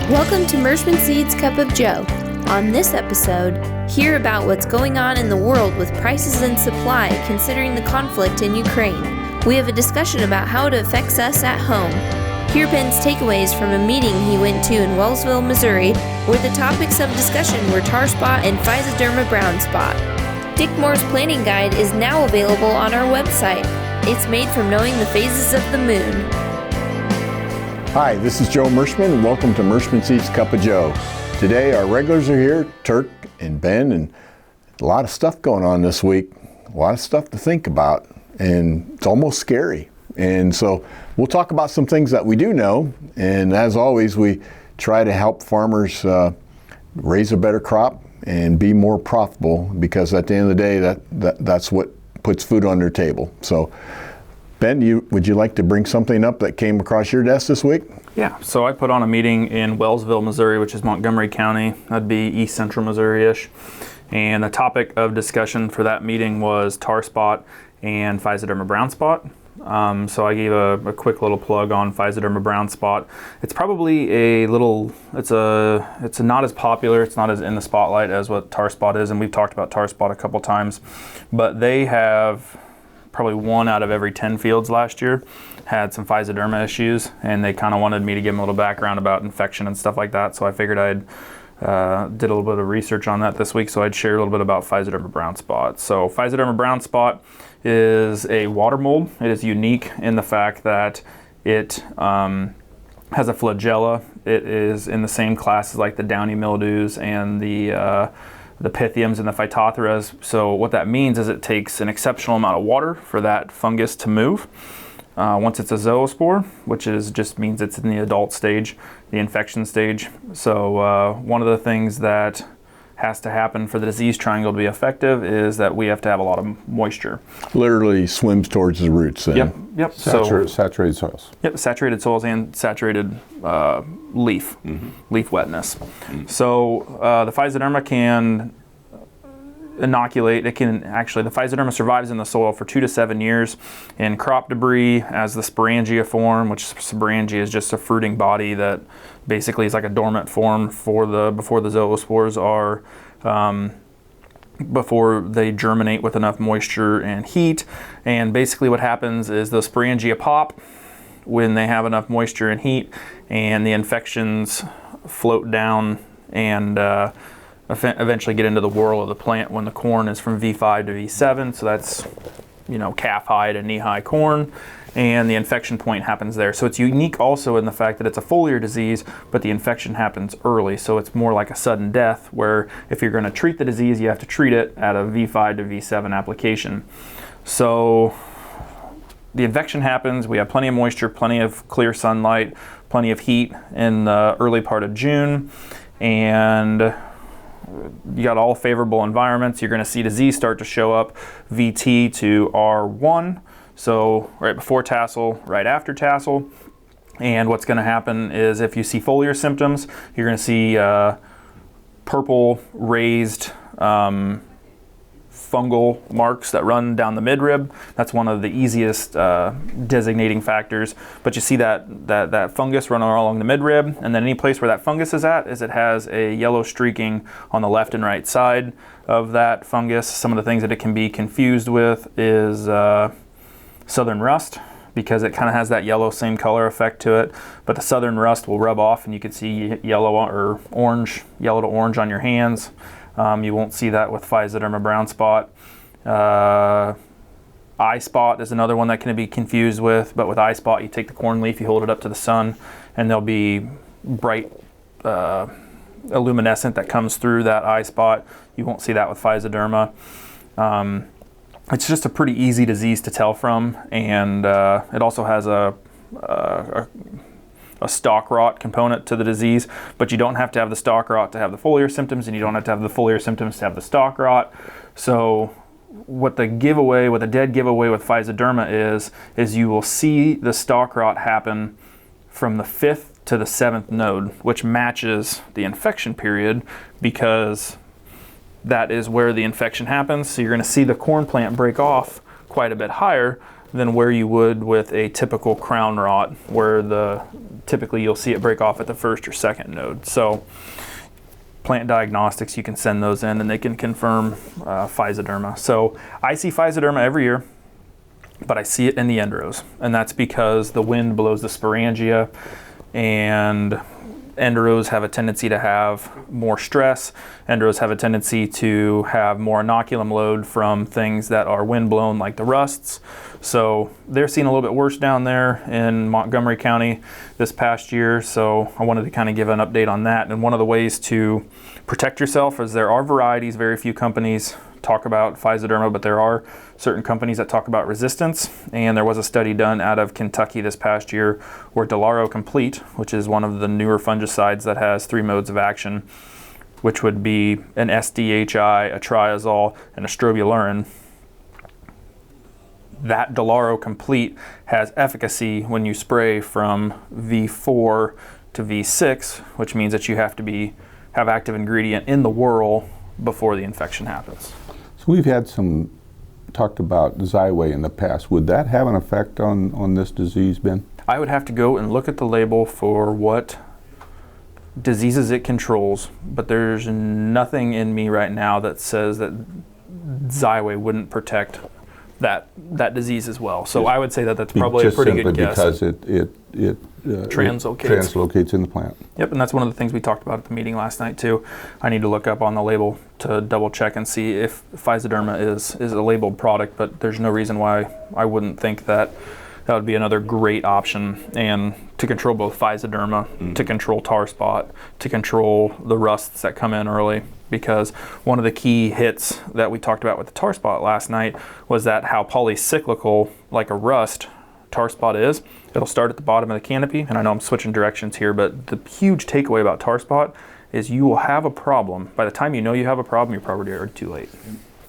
Welcome to Mershman Seeds Cup of Joe. On this episode, hear about what's going on in the world with prices and supply considering the conflict in Ukraine. We have a discussion about how it affects us at home. Hear Ben's takeaways from a meeting he went to in Wellsville, Missouri, where the topics of discussion were tar spot and Physoderma brown spot. Dick Moore's planning guide is now available on our website. It's made from knowing the phases of the moon. Hi, this is Joe Mershman, and welcome to Mershman Seeds Cup of Joe. Today our regulars are here, Turk and Ben, and a lot of stuff going on this week. A lot of stuff to think about, and it's almost scary. And so we'll talk about some things that we do know, and as always, we try to help farmers raise a better crop and be more profitable, because at the end of the day, that's what puts food on their table. So Ben, would you like to bring something up that came across your desk this week? Yeah, so I put on a meeting in Wellsville, Missouri, which is Montgomery County. That'd be east central Missouri-ish. And the topic of discussion for that meeting was tar spot and Physoderma brown spot. So I gave a quick little plug on Physoderma brown spot. It's probably it's not as popular, it's not as in the spotlight as what tar spot is, and we've talked about tar spot a couple times, but they have probably 1 out of every 10 fields last year had some Physoderma issues, and they kind of wanted me to give them a little background about infection and stuff like that. So I figured I'd did a little bit of research on that this week, so I'd share a little bit about Physoderma brown spot. So Physoderma brown spot is a water mold. It is unique in the fact that it has a flagella. It is in the same class as like the downy mildews and the pythiums and the phytophthora. So what that means is it takes an exceptional amount of water for that fungus to move. Once it's a zoospore, which just means it's in the adult stage, the infection stage. So one of the things that has to happen for the disease triangle to be effective is that we have to have a lot of moisture. Literally swims towards the roots then. Yep. Saturated soils. Yep, saturated soils and saturated leaf wetness. So the Physoderma can inoculate. The Physoderma survives in the soil for 2 to 7 years in crop debris as the sporangia form, which sporangia is just a fruiting body that basically is like a dormant form before the zoospores are before they germinate with enough moisture and heat. And basically what happens is the sporangia pop when they have enough moisture and heat, and the infections float down and eventually get into the whorl of the plant when the corn is from V5 to V7. So that's, calf high to knee high corn, and the infection point happens there. So it's unique also in the fact that it's a foliar disease, but the infection happens early. So it's more like a sudden death, where if you're going to treat the disease, you have to treat it at a V5 to V7 application. So the infection happens, we have plenty of moisture, plenty of clear sunlight, plenty of heat in the early part of June, and you got all favorable environments. You're going to see disease start to show up VT to R1, so right before tassel, right after tassel. And what's going to happen is if you see foliar symptoms, you're going to see purple raised fungal marks that run down the midrib. That's one of the easiest designating factors. But you see that fungus running along the midrib, and then any place where that fungus is at, is it has a yellow streaking on the left and right side of that fungus. Some of the things that it can be confused with is southern rust, because it kind of has that yellow same color effect to it. But the southern rust will rub off, and you can see yellow or orange, yellow to orange on your hands. You won't see that with Physoderma brown spot. Eye spot is another one that can be confused with, but with eye spot, you take the corn leaf, you hold it up to the sun, and there'll be bright luminescent that comes through that eye spot. You won't see that with Physoderma. It's just a pretty easy disease to tell from, and it also has a stalk rot component to the disease, but you don't have to have the stalk rot to have the foliar symptoms, and you don't have to have the foliar symptoms to have the stalk rot. So what the dead giveaway with Physoderma is you will see the stalk rot happen from the 5th to the 7th node, which matches the infection period, because that is where the infection happens. So you're going to see the corn plant break off quite a bit higher than where you would with a typical crown rot, where typically you'll see it break off at the first or second node. So plant diagnostics, you can send those in and they can confirm Physoderma. So I see Physoderma every year, but I see it in the end rows, and that's because the wind blows the sporangia, and end rows have a tendency to have more stress. End rows have a tendency to have more inoculum load from things that are wind blown, like the rusts. So they're seeing a little bit worse down there in Montgomery County this past year. So I wanted to kind of give an update on that. And one of the ways to protect yourself is there are varieties. Very few companies talk about Physoderma, but there are certain companies that talk about resistance. And there was a study done out of Kentucky this past year where Delaro Complete, which is one of the newer fungicides that has 3 modes of action, which would be an SDHI, a triazole, and a strobilurin. That Delaro Complete has efficacy when you spray from V4 to V6, which means that you have to have active ingredient in the whorl before the infection happens. So we've had some talked about Xyway in the past. Would that have an effect on this disease, Ben? I would have to go and look at the label for what diseases it controls, but there's nothing in me right now that says that Xyway wouldn't protect that disease as well. So I would say that that's probably a pretty good guess. Just simply because it translocates in the plant. Yep, and that's one of the things we talked about at the meeting last night too. I need to look up on the label to double check and see if Physoderma is a labeled product, but there's no reason why I wouldn't think that would be another great option, and to control both Physoderma, to control tar spot, to control the rusts that come in early. Because one of the key hits that we talked about with the tar spot last night was that how polycyclical, like a rust, tar spot is. It'll start at the bottom of the canopy, and I know I'm switching directions here, but the huge takeaway about tar spot is you will have a problem. By the time you know you have a problem, you're probably already too late.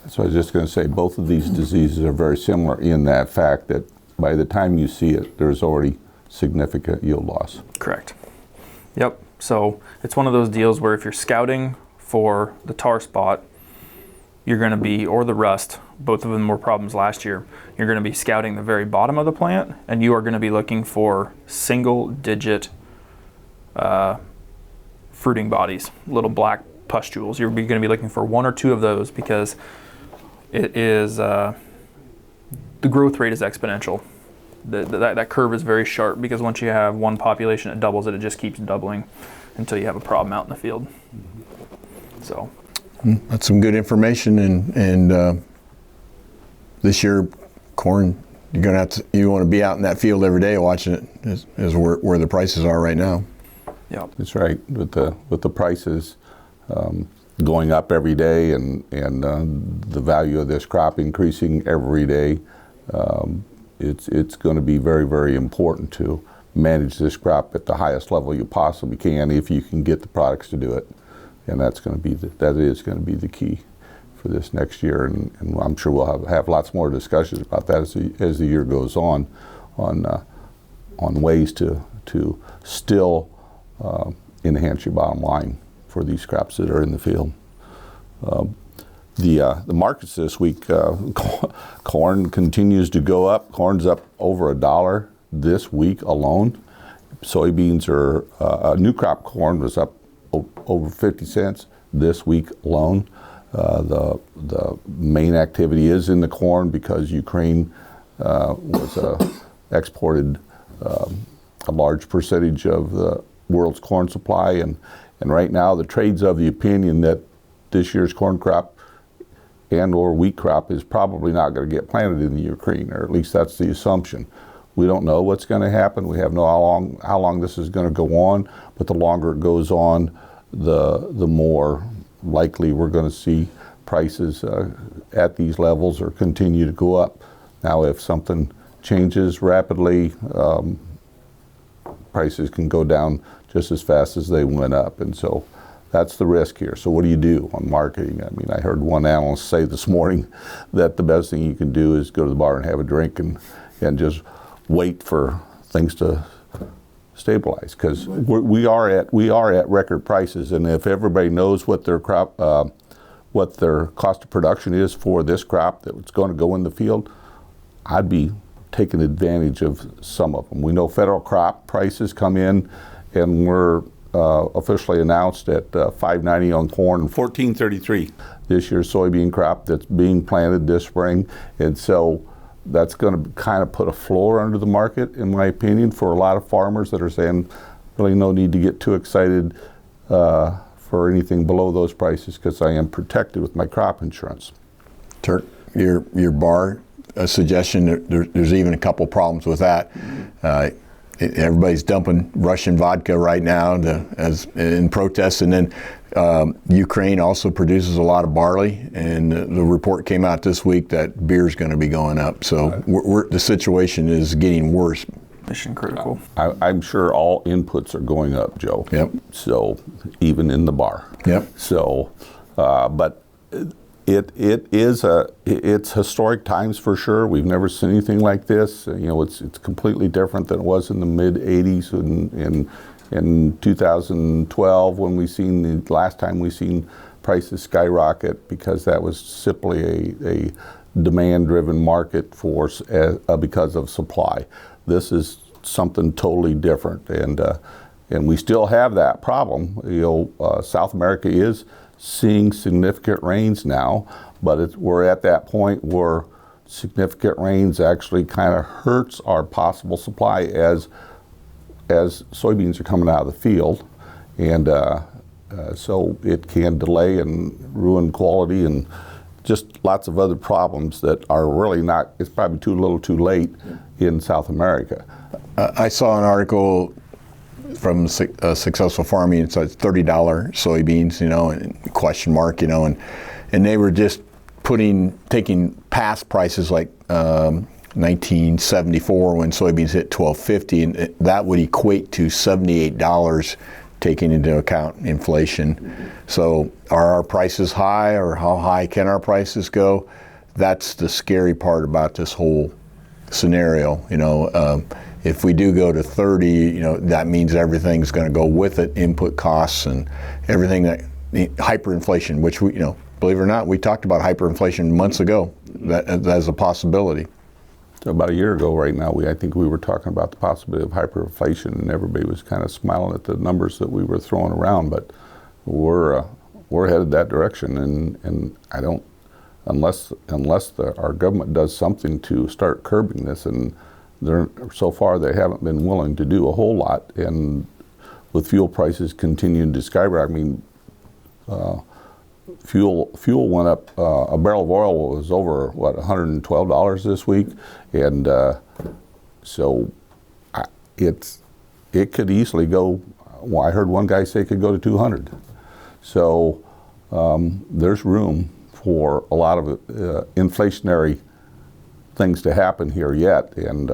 So I was just going to say, both of these diseases are very similar in that fact that by the time you see it, there's already significant yield loss. Correct. Yep. So it's one of those deals where if you're scouting for the tar spot, you're going to be, or the rust, both of them were problems last year, you're going to be scouting the very bottom of the plant, and you are going to be looking for single-digit fruiting bodies, little black pustules. You're going to be looking for 1 or 2 of those because it is, the growth rate is exponential. That curve is very sharp because once you have one population that doubles it just keeps doubling until you have a problem out in the field. So that's some good information, and this year corn, you want to be out in that field every day watching it is where the prices are right now. Yeah, that's right. With the prices going up every day and the value of this crop increasing every day, it's going to be very, very important to manage this crop at the highest level you possibly can if you can get the products to do it. And that is going to be the key for this next year, and I'm sure we'll have lots more discussions about that as the year goes on ways to still enhance your bottom line for these crops that are in the field. The markets this week, corn continues to go up. Corn's up over $1 this week alone. Soybeans are new crop corn was up over 50 cents this week alone. The main activity is in the corn because Ukraine was exported a large percentage of the world's corn supply, and right now the trade's of the opinion that this year's corn crop and or wheat crop is probably not going to get planted in the Ukraine, or at least that's the assumption. We don't know what's going to happen. We have no how long this is going to go on, but the longer it goes on, the more likely we're going to see prices at these levels or continue to go up. Now, if something changes rapidly, prices can go down just as fast as they went up, and so that's the risk here. So what do you do on marketing? I mean, I heard one analyst say this morning that the best thing you can do is go to the bar and have a drink and just wait for things to stabilize, because we are at record prices, and if everybody knows what their crop, what their cost of production is for this crop that's going to go in the field, I'd be taken advantage of some of them. We know federal crop prices come in, and we're officially announced at $5.90 on corn and $14.33 this year's soybean crop that's being planted this spring. And so that's going to kind of put a floor under the market, in my opinion, for a lot of farmers that are saying really no need to get too excited for anything below those prices, because I am protected with my crop insurance. Turk, your bar suggestion, there's even a couple problems with that. Everybody's dumping Russian vodka right now as in protest, and then Ukraine also produces a lot of barley, and the report came out this week that beer's going to be going up. So the situation is getting worse. Mission critical. I'm sure all inputs are going up, Joe. Yep. So even in the bar. Yep. So, but it's historic times for sure. We've never seen anything like this. It's completely different than it was in the mid '80s and in 2012 when the last time we seen prices skyrocket, because that was simply a demand-driven market force because of supply. This is something totally different, and we still have that problem. South America is seeing significant rains now, but we're at that point where significant rains actually kind of hurts our possible supply as soybeans are coming out of the field, and so it can delay and ruin quality and just lots of other problems that are really not, it's probably too little too late in South America. I saw an article from Successful Farming. It's like $30 soybeans, and question mark, and they were just taking past prices like 1974 when soybeans hit $12.50, and that would equate to $78, taking into account inflation. So are our prices high, or how high can our prices go? That's the scary part about this whole scenario. If we do go to 30, that means everything's going to go with it, input costs and everything, that hyperinflation, which we, believe it or not, we talked about hyperinflation months ago. That's a possibility. So about a year ago right now, I think we were talking about the possibility of hyperinflation, and everybody was kind of smiling at the numbers that we were throwing around, but we're headed that direction, and I don't, unless our government does something to start curbing this, and so far they haven't been willing to do a whole lot, and with fuel prices continuing to skyrocket, fuel went up. A barrel of oil was over $112 this week, and so it could easily go. Well, I heard one guy say it could go to 200. So there's room for a lot of inflationary things to happen here yet, and.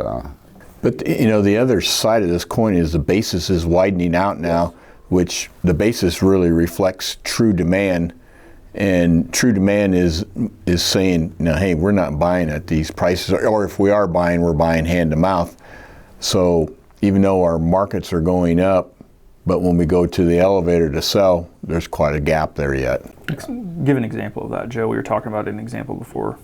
But the other side of this coin is the basis is widening out now, which the basis really reflects true demand. And true demand is saying, hey, we're not buying at these prices, or if we are buying, we're buying hand to mouth. So even though our markets are going up, but when we go to the elevator to sell, there's quite a gap there yet. Give an example of that, Joe. We were talking about an example before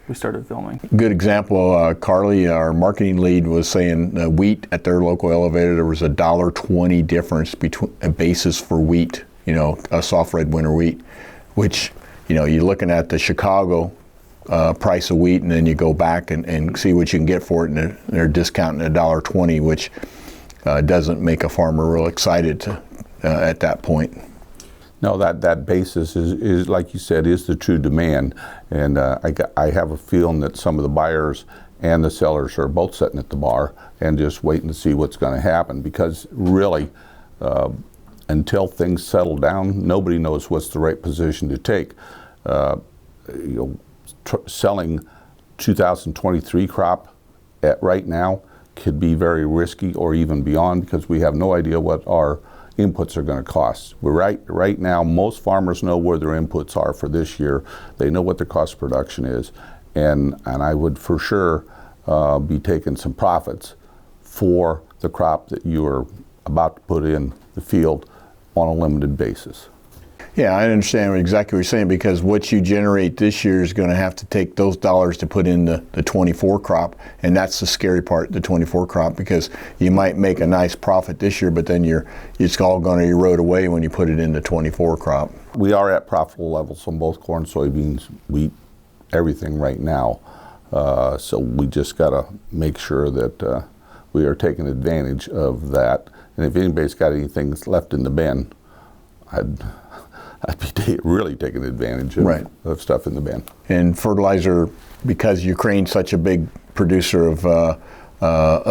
we started filming. Good example, Carly, our marketing lead, was saying wheat at their local elevator, there was a $1.20 difference between a basis for wheat. A soft red winter wheat, which, you're looking at the Chicago price of wheat, and then you go back and see what you can get for it, and they're discounting $1.20, which doesn't make a farmer real excited at that point. No, that basis is like you said, is the true demand, and I have a feeling that some of the buyers and the sellers are both sitting at the bar and just waiting to see what's going to happen, because really, until things settle down, nobody knows what's the right position to take. Selling 2023 crop at right now could be very risky, or even beyond, because we have no idea what our inputs are going to cost. Right now, most farmers know where their inputs are for this year. They know what their cost of production is, and I would for sure be taking some profits for the crop that you are about to put in the field on a limited basis. Yeah, I understand exactly what you're saying, because what you generate this year is going to have to take those dollars to put in the 24 crop, and that's the scary part, the 24 crop, because you might make a nice profit this year, but then it's all going to erode away when you put it in the 24 crop. We are at profitable levels on both corn, soybeans, wheat, everything right now. So we just got to make sure that we are taking advantage of that. And if anybody's got anything left in the bin, I'd be really taking advantage of stuff in the bin. And fertilizer, because Ukraine's such a big producer of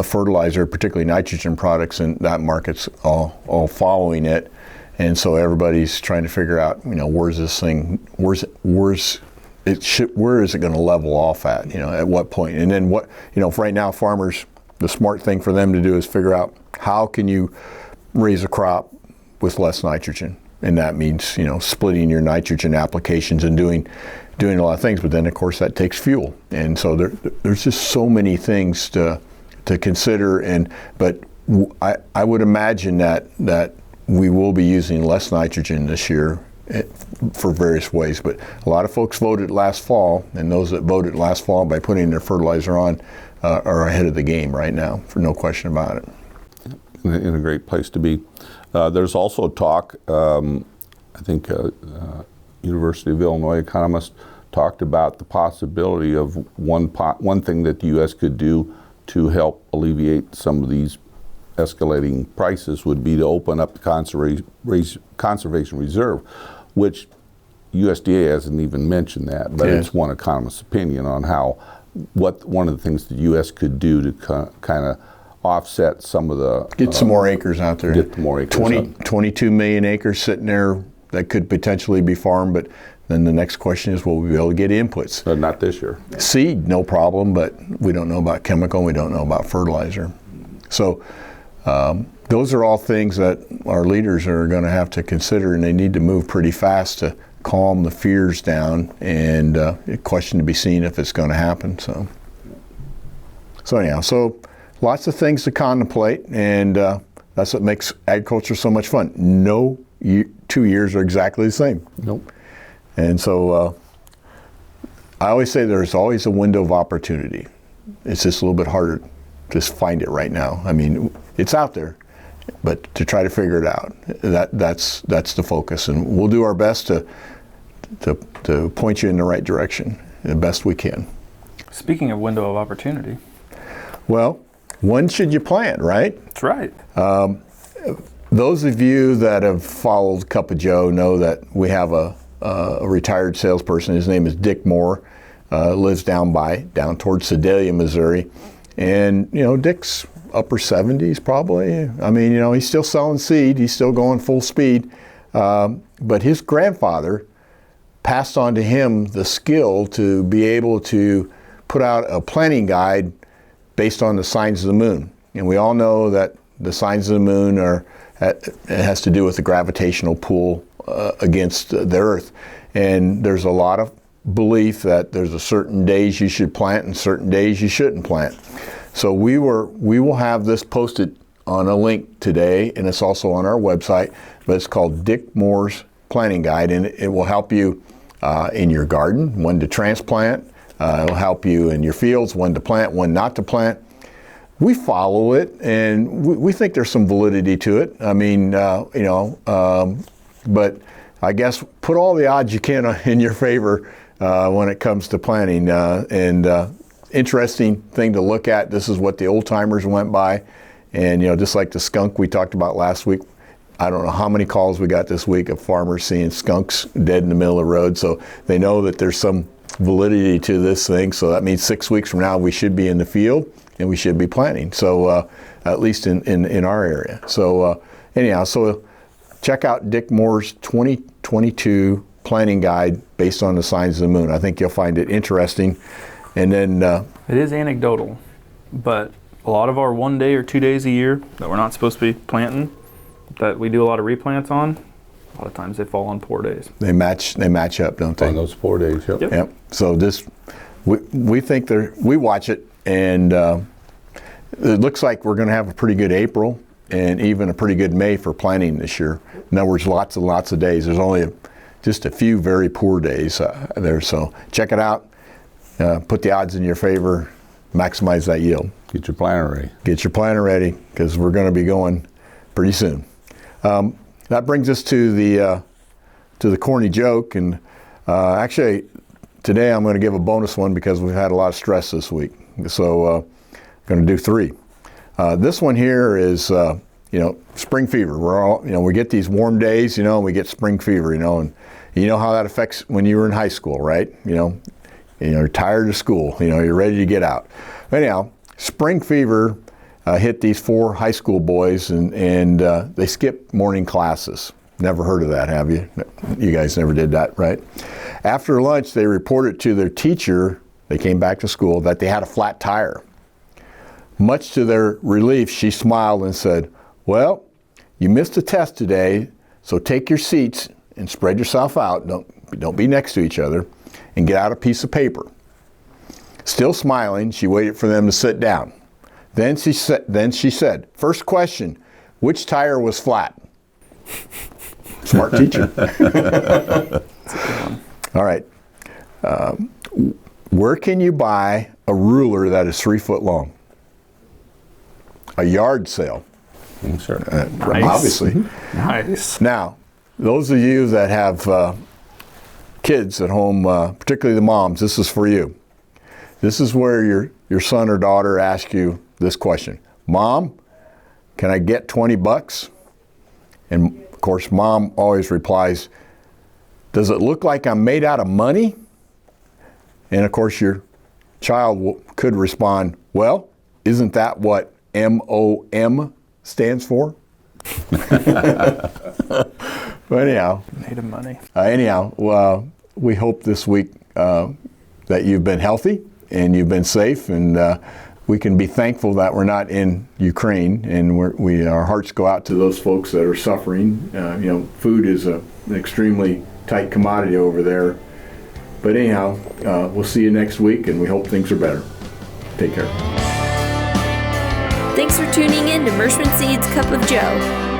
fertilizer, particularly nitrogen products, and that market's all following it. And so everybody's trying to figure out, where's this thing, where is it going to level off at, at what point? And then for right now, farmers, the smart thing for them to do is figure out how can you raise a crop with less nitrogen. And that means, splitting your nitrogen applications and doing a lot of things. But then, of course, that takes fuel. And so there's just so many things to consider. But I would imagine that we will be using less nitrogen this year for various ways. But a lot of folks voted last fall, and those that voted last fall by putting their fertilizer on are ahead of the game right now, for no question about it. In a great place to be. There's also talk, I think University of Illinois economists talked about the possibility of one thing that the U.S. could do to help alleviate some of these escalating prices would be to open up the conservation reserve, which USDA hasn't even mentioned that, but it's one economist's opinion on what one of the things the U.S. could do to kind of offset some of the... Get some more acres out there. Get more acres 22 million acres sitting there that could potentially be farmed, but then the next question is, will we be able to get inputs? Not this year. Seed, no problem, but we don't know about chemical, we don't know about fertilizer. So those are all things that our leaders are going to have to consider, and they need to move pretty fast to calm the fears down, and a question to be seen if it's going to happen. So anyhow, lots of things to contemplate, and that's what makes agriculture so much fun. No 2 years are exactly the same. Nope. And so I always say there's always a window of opportunity. It's just a little bit harder to find it right now. I mean, it's out there, but to try to figure it out, that's the focus. And we'll do our best to point you in the right direction the best we can. Speaking of window of opportunity. Well, when should you plant, right? That's right. Those of you that have followed Cup of Joe know that we have a retired salesperson. His name is Dick Moore. Lives down towards Sedalia, Missouri. And, Dick's upper 70s probably. I mean, he's still selling seed. He's still going full speed. But his grandfather passed on to him the skill to be able to put out a planting guide based on the signs of the moon. And we all know that the signs of the moon it has to do with the gravitational pull against the earth. And there's a lot of belief that there's a certain days you should plant and certain days you shouldn't plant. So we will have this posted on a link today, and it's also on our website, but it's called Dick Moore's Planting Guide, and it will help you in your garden, when to transplant. It'll help you in your fields, when to plant, when not to plant. We follow it, and we think there's some validity to it. I mean, but I guess put all the odds you can in your favor when it comes to planting. Interesting thing to look at. This is what the old timers went by, and just like the skunk we talked about last week. I don't know how many calls we got this week of farmers seeing skunks dead in the middle of the road. So they know that there's some validity to this thing. So that means 6 weeks from now we should be in the field and we should be planting. So at least in our area. So anyhow, so check out Dick Moore's 2022 planting guide based on the signs of the moon. I think you'll find it interesting. And then it is anecdotal, but a lot of our 1 day or 2 days a year that we're not supposed to be planting, that we do a lot of replants on, a lot of times they fall on poor days. They match up, don't they? On those poor days, yep. Yep. So we think we watch it, and it looks like we're going to have a pretty good April and even a pretty good May for planting this year. In other words, lots and lots of days. There's only just a few very poor days there. So check it out. Put the odds in your favor. Maximize that yield. Get your planter ready. Get your planter ready, because we're going to be going pretty soon. That brings us to the corny joke, and actually today I'm going to give a bonus one because we've had a lot of stress this week. So I'm going to do 3. This one here is spring fever. We're all, we get these warm days, and we get spring fever, and you know how that affects when you were in high school, right? You're tired of school, you're ready to get out. But anyhow, spring fever hit these 4 high school boys, and they skipped morning classes. Never heard of that, have you? You guys never did that, right? After lunch, they reported to their teacher, they came back to school, that they had a flat tire. Much to their relief, she smiled and said, "Well, you missed a test today, so take your seats and spread yourself out. Don't be next to each other, and get out a piece of paper." Still smiling, she waited for them to sit down. Then she said, "First question, which tire was flat?" Smart teacher. All right. Where can you buy a ruler that is 3 foot long? A yard sale. Sure. Nice. Obviously. Nice. Now, those of you that have kids at home, particularly the moms, this is for you. This is where your son or daughter asks you this question: "Mom, can I get $20? And of course, mom always replies, "Does it look like I'm made out of money?" And of course, your child could respond, "Well, isn't that what MOM stands for?" But anyhow, Made of money. We hope this week that you've been healthy and you've been safe, and we can be thankful that we're not in Ukraine, and our hearts go out to those folks that are suffering. Food is an extremely tight commodity over there. But anyhow, we'll see you next week, and we hope things are better. Take care. Thanks for tuning in to Mershman Seeds Cup of Joe.